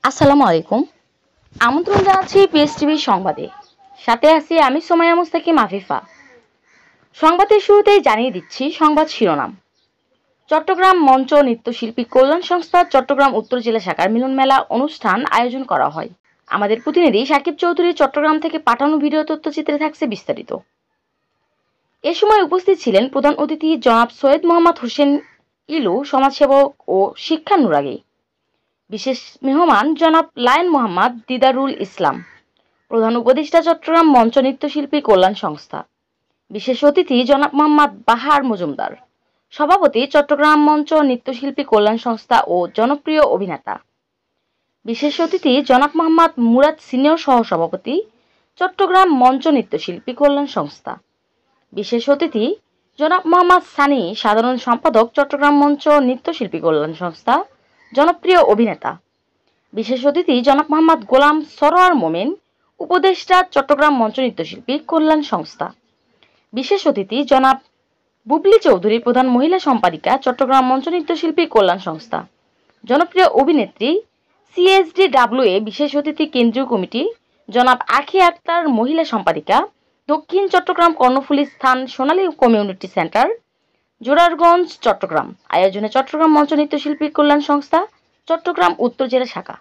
আসসালামু আলাইকুম। আমন্ত্রণ জানাচ্ছি পিএস টিভির সংবাদে। সাথে আছি আমি সোমাইয়া মুস্তাকিম আফিফা। সংবাদের শুরুতেই জানিয়ে দিচ্ছি সংবাদ শিরোনাম। চট্টগ্রাম মঞ্চ নৃত্যশিল্পী কল্যাণ সংস্থা চট্টগ্রাম উত্তর জেলা শাখার মিলন মেলা অনুষ্ঠান আয়োজন করা হয়। আমাদের প্রতিনিধি সাকিব চৌধুরী চট্টগ্রাম থেকে পাঠানো ভিডিও তথ্যচিত্রে থাকছে বিস্তারিত। এ সময় উপস্থিত ছিলেন প্রধান অতিথি জনাব সৈয়দ মোহাম্মদ হোসেন ইলু, সমাজসেবক ও শিক্ষানুরাগী। বিশেষ মেহমান জনাব লায়ন মোহাম্মদ দিদারুল ইসলাম, প্রধান উপদেষ্টা চট্টগ্রাম মঞ্চ নৃত্যশিল্পী কল্যাণ সংস্থা। বিশেষ অতিথি জনাব মোহাম্মদ বাহার মজুমদার, সভাপতি চট্টগ্রাম মঞ্চ নৃত্যশিল্পী কল্যাণ সংস্থা ও জনপ্রিয় অভিনেতা। বিশেষ অতিথি জনাব মোহাম্মদ মুরাদ, সিনিয়র সহসভাপতি চট্টগ্রাম মঞ্চ নৃত্যশিল্পী কল্যাণ সংস্থা। বিশেষ অতিথি জনাব মোহাম্মদ সানি, সাধারণ সম্পাদক চট্টগ্রাম মঞ্চ নৃত্যশিল্পী কল্যাণ সংস্থা, জনপ্রিয় অভিনেতা। বিশেষ অতিথি জনাব মোহাম্মদ গোলাম সরোয়ার মোমেন, উপদেষ্টা চট্টগ্রাম মঞ্চ নৃত্যশিল্পী কল্যাণ সংস্থা। বিশেষ অতিথি জনাব বুবলি চৌধুরী, প্রধান মহিলা সম্পাদিকা চট্টগ্রাম মঞ্চ নৃত্যশিল্পী কল্যাণ সংস্থা। জনপ্রিয় অভিনেত্রী CSDWA। বিশেষ অতিথি কেন্দ্রীয় কমিটি জনাব আখি আক্তার, মহিলা সম্পাদিকা দক্ষিণ চট্টগ্রাম কর্ণফুলী স্থান সোনালী কমিউনিটি সেন্টার, জোরারগঞ্জ, চট্টগ্রাম। আয়োজনে চট্টগ্রাম মঞ্চ নৃত্যশিল্পী কল্যাণ সংস্থা চট্টগ্রাম উত্তর জেলা শাখা।